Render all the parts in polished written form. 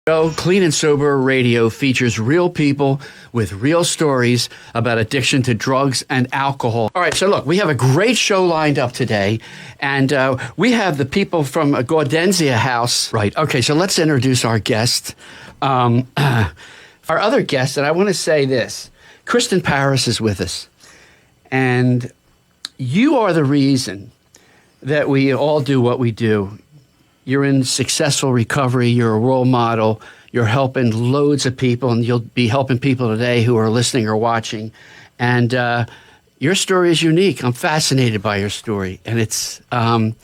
Show Clean and Sober Radio features real people with real stories about addiction to drugs and alcohol. All right, so look, we have a great show lined up today, and we have the people from Gaudenzia House. Right, okay, so let's introduce our guest. Our other guest, and I want to say this, Kristen Paris is with us, and you are the reason that we all do what we do. You're in successful recovery. You're a role model. You're helping loads of people, and you'll be helping people today who are listening or watching. And your story is unique. I'm fascinated by your story, and it's Thank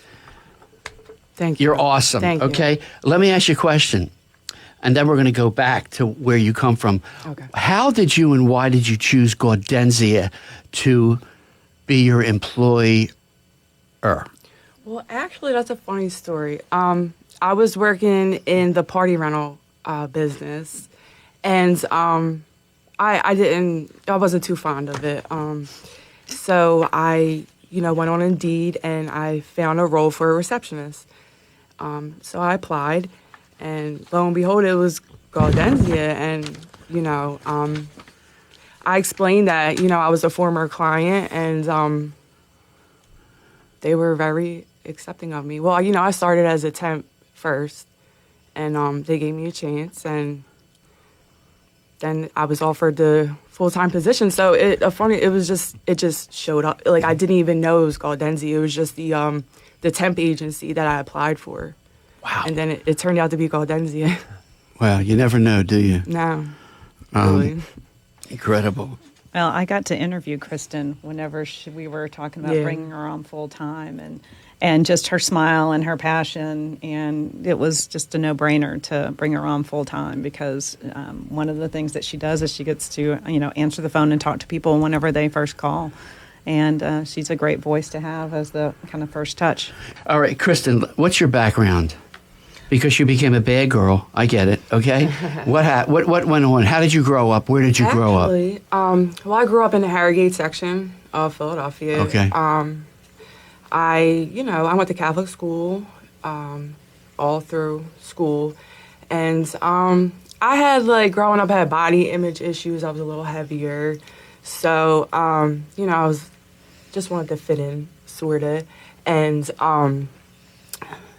you. You're awesome. Thank you. Okay, let me ask you a question, and then we're going to go back to where you come from. Okay. How did you and why did you choose Gaudenzia to be your employer? Well, actually, that's a funny story. I was working in the party rental business, and I wasn't too fond of it. So I, went on Indeed, and I found a role for a receptionist. So I applied, and lo and behold, it was Gaudenzia, and I explained that I was a former client, and they were very accepting of me. Well, I started as a temp first, and they gave me a chance, and then I was offered the full-time position. So it just showed up. Like, I didn't even know it was Gaudenzia. It was just the temp agency that I applied for. Wow. And then it turned out to be Gaudenzia. Well, you never know, do you? No. Really. Incredible. Well, I got to interview Kristen whenever we were talking about bringing her on full time, and just her smile and her passion, and it was just a no-brainer to bring her on full time because one of the things that she does is she gets to answer the phone and talk to people whenever they first call, and she's a great voice to have as the kind of first touch. All right, Kristen, what's your background? Because you became a bad girl. I get it, okay? What went on? How did you grow up? Where did you grow up? Well, I grew up in the Harrogate section of Philadelphia. Okay. I went to Catholic school all through school. And I had, growing up, I had body image issues. I was a little heavier. So, I just wanted to fit in, sort of. And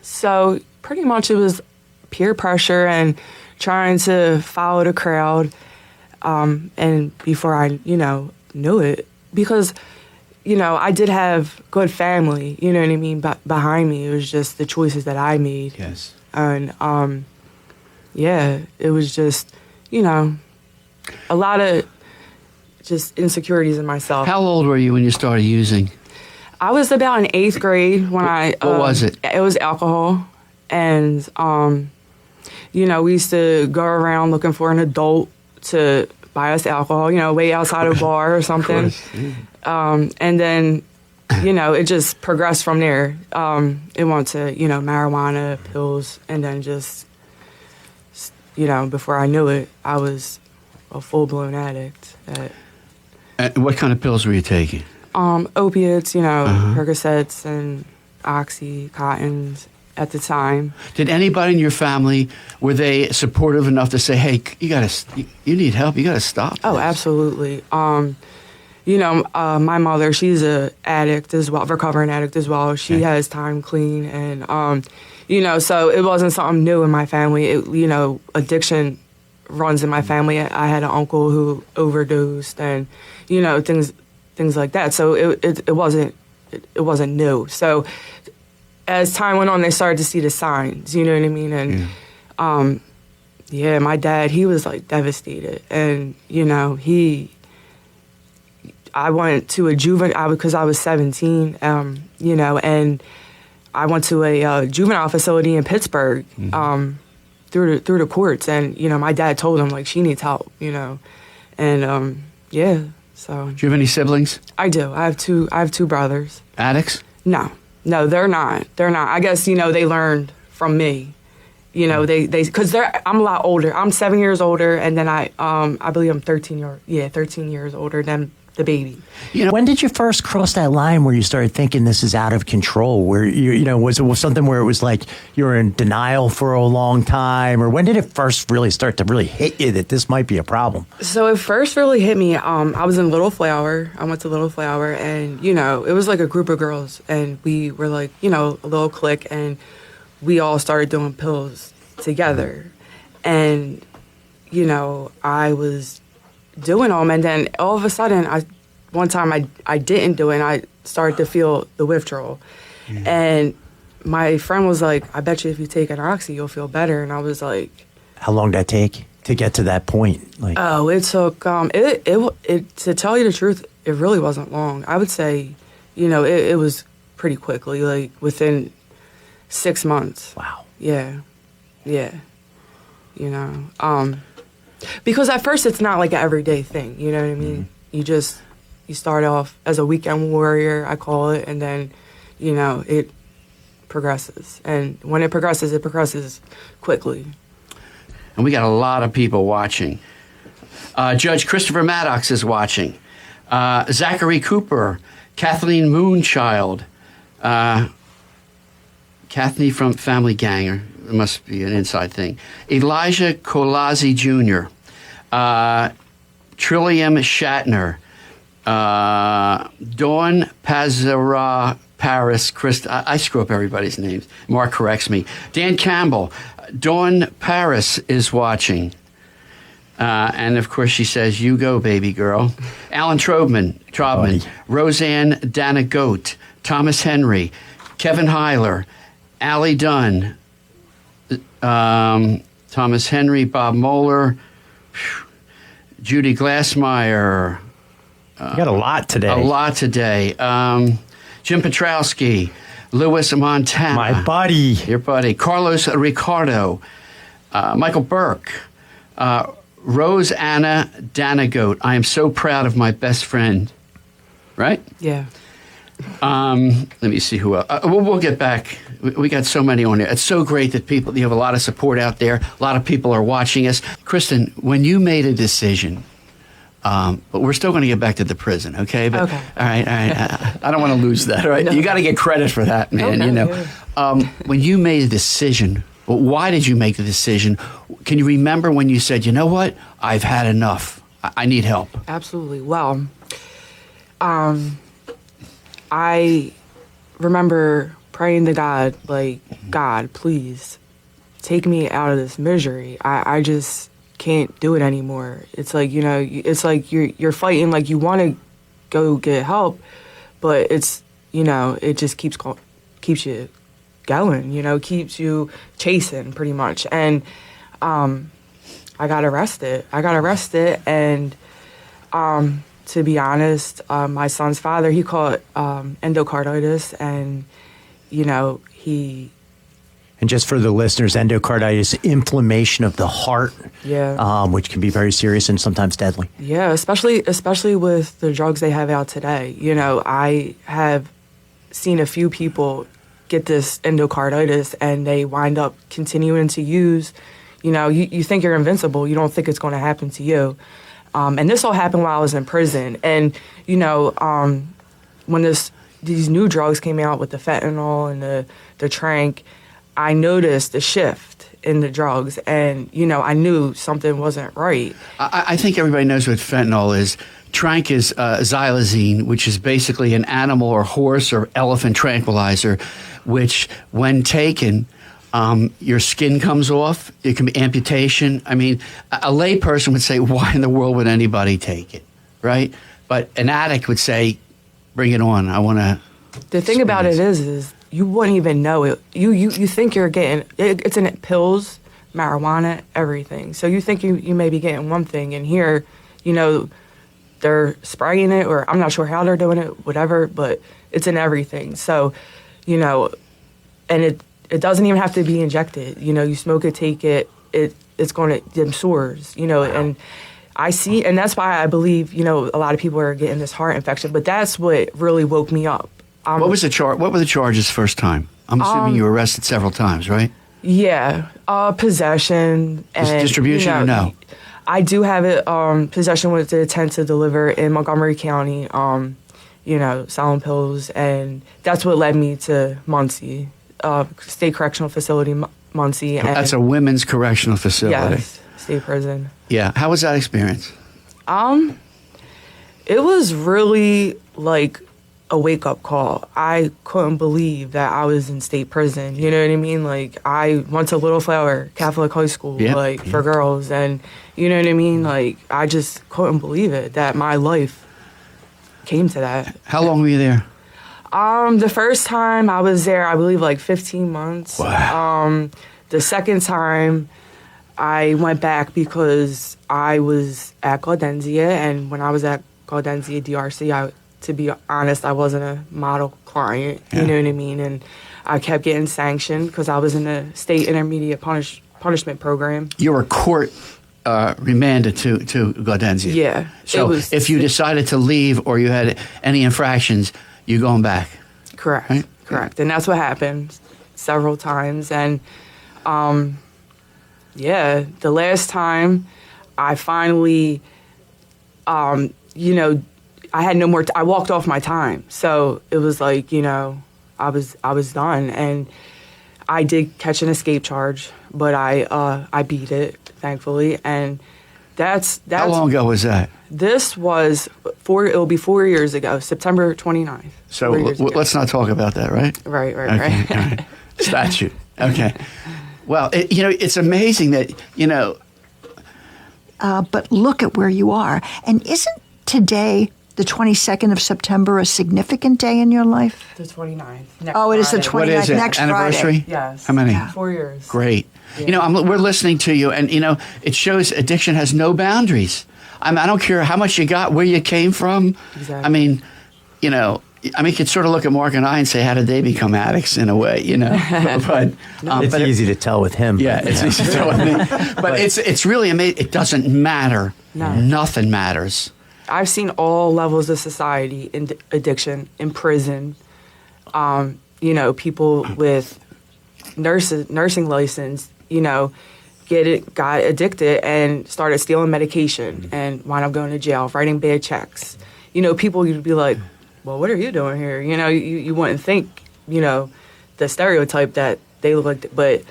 so pretty much it was peer pressure and trying to follow the crowd. And before I, knew it, because, I did have good family, you know what I mean, behind me. It was just the choices that I made. Yes. And, it was just, a lot of just insecurities in myself. How old were you when you started using? I was about in 8th grade when What was it? It was alcohol. And, we used to go around looking for an adult to buy us alcohol, way outside a bar or something. Of course, yeah. And then, it just progressed from there. It went to, marijuana, pills, and then just, before I knew it, I was a full-blown addict. What kind of pills were you taking? Opiates, Percocets and Oxycontins at the time. Did anybody in your family, were they supportive enough to say, hey, you need help, you got to stop this? Oh, absolutely. My mother, she's a addict as well, recovering addict as well. She has time clean, and, so it wasn't something new in my family. Addiction runs in my family. I had an uncle who overdosed and, things like that. So it wasn't new. So as time went on, they started to see the signs, you know what I mean? And, my dad, he was, devastated. And, I went to a juvenile, because I was 17, and I went to a juvenile facility in Pittsburgh through the courts. And, my dad told him, she needs help, And, so. Do you have any siblings? I do. I have two brothers. Addicts? No, they're not. I guess, they learned from me. Because I'm a lot older. I'm 7 years older, and then I believe I'm 13 years older than the baby. When did you first cross that line where you started thinking this is out of control? Where was it something where it was like you were in denial for a long time, or when did it first really start to really hit you that this might be a problem? So it first really hit me. I was in Little Flower. I went to Little Flower, and it was like a group of girls, and we were like a little clique, and we all started doing pills together, and I was doing them, and then all of a sudden one time I didn't do it, and I started to feel the withdrawal. And my friend was like, I bet you if you take an oxy you'll feel better. And I was like, how long did that take to get to that point? It took it to tell you the truth, it really wasn't long. I would say it was pretty quickly, like within 6 months. Wow. Yeah because at first it's not like an everyday thing, you know what I mean? You start off as a weekend warrior, I call it, and then, it progresses. And when it progresses quickly. And we got a lot of people watching. Judge Christopher Maddox is watching. Zachary Cooper, Kathleen Moonchild, Kathy from Family Gang, it must be an inside thing. Elijah Colazzi Jr., Trillium Shatner, Dawn Pazara Paris, I screw up everybody's names. Mark corrects me. Dan Campbell, Dawn Paris is watching. And of course she says, you go, baby girl. Alan Trobman, Roseanne Danagote, Thomas Henry, Kevin Heiler, Allie Dunn, Thomas Henry, Bob Moeller, Judy Glassmeyer. You got a lot today. Jim Petrowski, Louis Montana. My buddy. Your buddy. Carlos Ricardo, Michael Burke, Rose Anna Danagote. I am so proud of my best friend. Right? Yeah. Let me see who else. We'll get back. We got so many on there. It's so great that you have a lot of support out there. A lot of people are watching us. Kristen, when you made a decision, but we're still going to get back to the prison, okay? But, okay. All right. I don't want to lose that, all right? No. You got to get credit for that, man, Okay. When you made a decision, why did you make the decision? Can you remember when you said, you know what? I've had enough. I need help. Absolutely. Well, I remember praying to God, like, God, please take me out of this misery. I just can't do it anymore. It's like, it's like you're fighting, like you want to go get help, but it's, it just keeps you going, keeps you chasing pretty much. And I got arrested. And to be honest, my son's father, he caught endocarditis, and, he... And just for the listeners, endocarditis, inflammation of the heart, which can be very serious and sometimes deadly. Yeah, especially with the drugs they have out today. I have seen a few people get this endocarditis, and they wind up continuing to use. You think you're invincible. You don't think it's going to happen to you. And this all happened while I was in prison. And, when these new drugs came out with the fentanyl and the tranq, I noticed a shift in the drugs, and, I knew something wasn't right. I think everybody knows what fentanyl is. Tranq is xylazine, which is basically an animal or horse or elephant tranquilizer, which, when taken, your skin comes off. It can be amputation. I mean, a lay person would say, why in the world would anybody take it, right? But an addict would say, bring it on. I want to. The thing about it is you wouldn't even know it. You think you're getting it's in pills, marijuana, everything. So you think you may be getting one thing, and here, they're spraying it, or I'm not sure how they're doing it, whatever. But it's in everything. So, and it doesn't even have to be injected. You smoke it, take it. It's going to them sores. And I see, and that's why I believe a lot of people are getting this heart infection. But that's what really woke me up. What was the What were the charges first time? I'm assuming you were arrested several times, right? Yeah, possession and distribution or no? I do have it, possession with the intent to deliver in Montgomery County, selling pills, and that's what led me to Muncie, State Correctional Facility, Muncie. And that's a women's correctional facility. Yes, state prison. Yeah. How was that experience? It was really like a wake-up call. I couldn't believe that I was in state prison. You know what I mean? Like, I went to Little Flower Catholic High School, for girls, and you know what I mean? Like, I just couldn't believe it, that my life came to that. How long were you there? The first time I was there, I believe, like 15 months. Wow. The second time, I went back because I was at Gaudenzia, and when I was at Gaudenzia DRC, to be honest, I wasn't a model client, you know what I mean? And I kept getting sanctioned because I was in a state intermediate punishment program. You were court remanded to Gaudenzia. Yeah. So if you decided to leave or you had any infractions, you're going back. Correct. Right? Correct. And that's what happened several times. And, the last time I finally, I had no more. I walked off my time, so it was like I was done, and I did catch an escape charge, but I beat it, thankfully, and that's. How long ago was that? This was it'll be 4 years ago, September 29th. So let's not talk about that, right? Right. Okay, all right. Statute. Okay. Well, it's amazing that But look at where you are, and isn't today, the 22nd of September, a significant day in your life? The 29th. It is the 29th. What is it? Next Anniversary? Friday. Yes. How many? 4 years. Great. Yeah. We're listening to you, and it shows addiction has no boundaries. I don't care how much you got, where you came from. Exactly. I mean, you could sort of look at Mark and I and say, how did they become addicts in a way, But it's easy to tell with him. Yeah, it's easy to tell with me. But it's really amazing. It doesn't matter. No. Nothing matters. I've seen all levels of society in addiction, in prison. People with nursing license, got addicted and started stealing medication and wound up going to jail, writing bad checks. People you'd be like, well, what are you doing here? You wouldn't think, the stereotype that they look like, but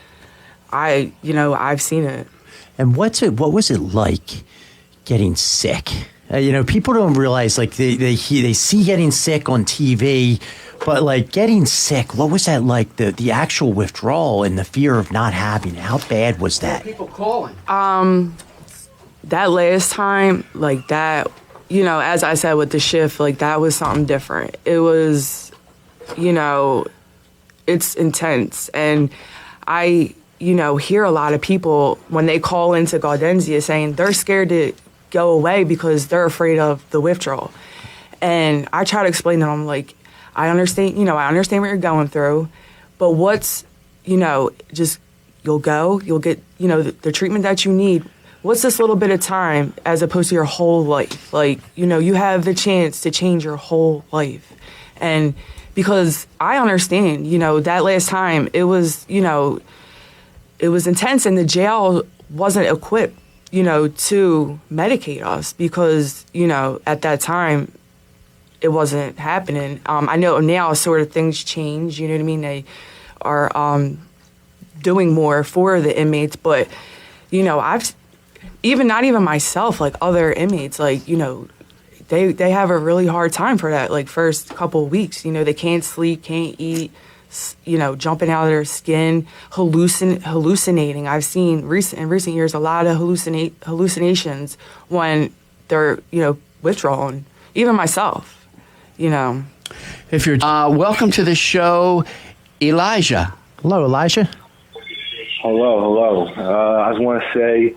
I've seen it. And what was it like getting sick? People don't realize, like, they see getting sick on TV, but like getting sick, what was that like? The actual withdrawal and the fear of not having it. How bad was that? People calling. That last time, like that, as I said with the shift, like that was something different. It was, it's intense. And I, hear a lot of people when they call into Gaudenzia saying they're scared to go away because they're afraid of the withdrawal. And I try to explain to them, like, I understand what you're going through, but what's, just you'll go, you'll get, the treatment that you need. What's this little bit of time as opposed to your whole life? Like, you have the chance to change your whole life. And because I understand, that last time it was, it was intense, and the jail wasn't equipped, to medicate us because, at that time it wasn't happening. I know now sort of things change, you know what I mean? They are doing more for the inmates, but, I've not even myself, like other inmates, like, they have a really hard time for that, like first couple of weeks. They can't sleep, can't eat, jumping out of their skin, hallucinating. I've seen in recent years a lot of hallucinations when they're, withdrawing. Even myself, If you're welcome to the show, Elijah. Hello, Elijah. Hello. I just want to say,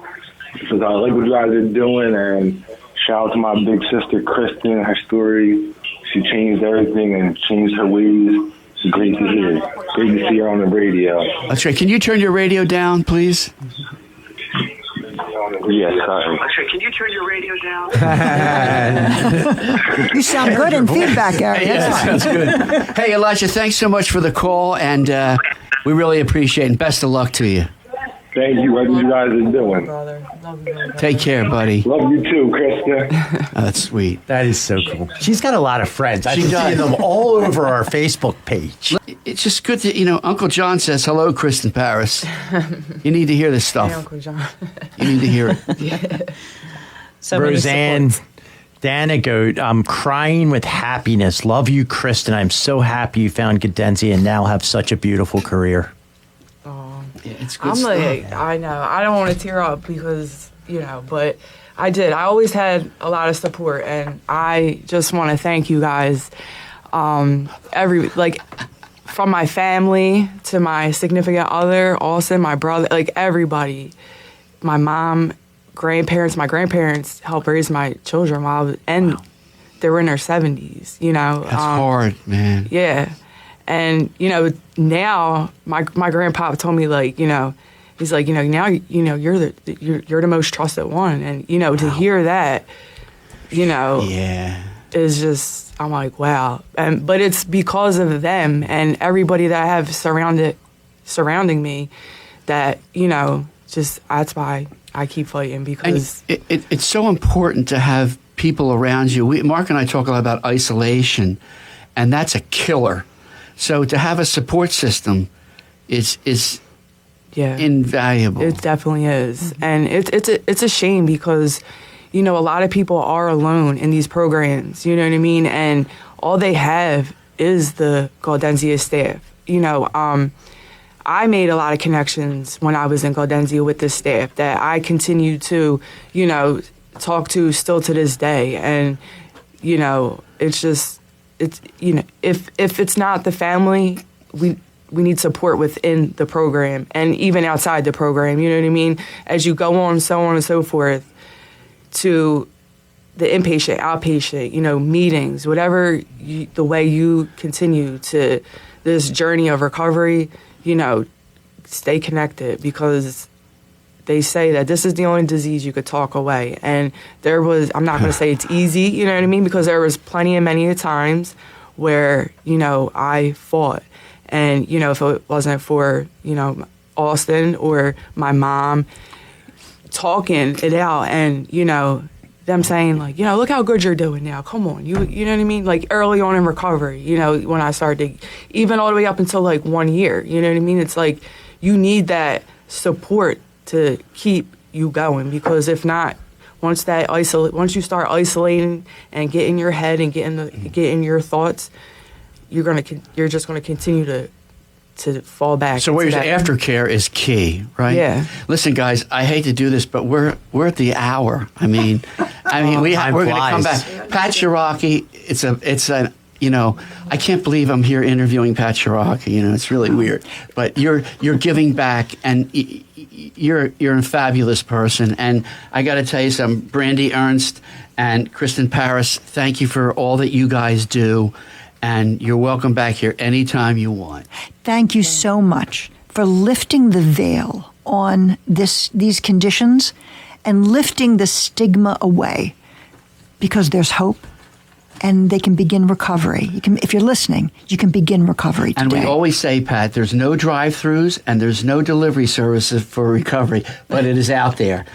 because I like what you guys are doing, and shout out to my big sister, Kristen. Her story, she changed everything and changed her ways. It's great to hear. Great to see her on the radio. That's right. Can you turn your radio down, please? Yes, sorry. Can you turn your radio down? You sound good in feedback, Eric. That's good. Hey, Elijah, thanks so much for the call, and we really appreciate it, and best of luck to you. Thank you. What you guys are doing. Brother. Love you, brother. Take care, buddy. Love you too, Kristen. Oh, that's sweet. That is so cool. She's got a lot of friends. I She can does. see them all over our Facebook page. It's just good to, Uncle John says, hello, Kristen Paris. You need to hear this Hey, stuff. Uncle John. You need to hear it. So many Roseanne supports. Danagoat, I'm crying with happiness. Love you, Kristen. I'm so happy you found Gaudenzia and now have such a beautiful career. Yeah, it's good I'm stuff. like, I know. I don't want to tear up because, but I did. I always had a lot of support, and I just want to thank you guys. From my family to my significant other, Austin, my brother, like everybody, my mom, grandparents. My grandparents helped raise my children and they were in their 70s. That's hard, man. Yeah. And, now my grandpa told me, he's like, now, you're the most trusted one. And, to hear that, Yeah. is just, I'm like, wow. But it's because of them and everybody that I have surrounding me that, that's why I keep fighting And because. it's so important to have people around you. Mark and I talk a lot about isolation, and that's a killer. So to have a support system is Yeah. invaluable. It definitely is. And it's a shame because, a lot of people are alone in these programs, you know what I mean? And all they have is the Gaudenzia staff. I made a lot of connections when I was in Gaudenzia with this staff that I continue to, talk to still to this day. And, it's just, if it's not the family, we need support within the program and even outside the program, you know what I mean? As you go on, so on and so forth, to the inpatient, outpatient, meetings, whatever the way you continue to this journey of recovery, stay connected because they say that this is the only disease you could talk away. And I'm not going to say it's easy, you know what I mean? Because there was many times where, I fought. And, if it wasn't for, Austin or my mom talking it out and, them saying like, look how good you're doing now. Come on. You know what I mean? Like early on in recovery, when I started, even all the way up until like 1 year, you know what I mean? It's like you need that support to keep you going because if not, once you start isolating and get in your head and get in your thoughts, you're just gonna continue to fall back. So where's aftercare is key, right? Yeah. Listen, guys, I hate to do this, but we're at the hour. I mean, we're going to come back. Pat Shiraki, it's a I can't believe I'm here interviewing Pat Shiraki. It's really weird, but you're giving back, and you're a fabulous person. And I got to tell you something, Brandy Ernst and Kristen Paris, thank you for all that you guys do. And you're welcome back here anytime you want. Thank you so much for lifting the veil on these conditions and lifting the stigma away because there's hope and they can begin recovery. If you're listening, you can begin recovery today. And we always say, Pat, there's no drive-thrus and there's no delivery services for recovery, but it is out there.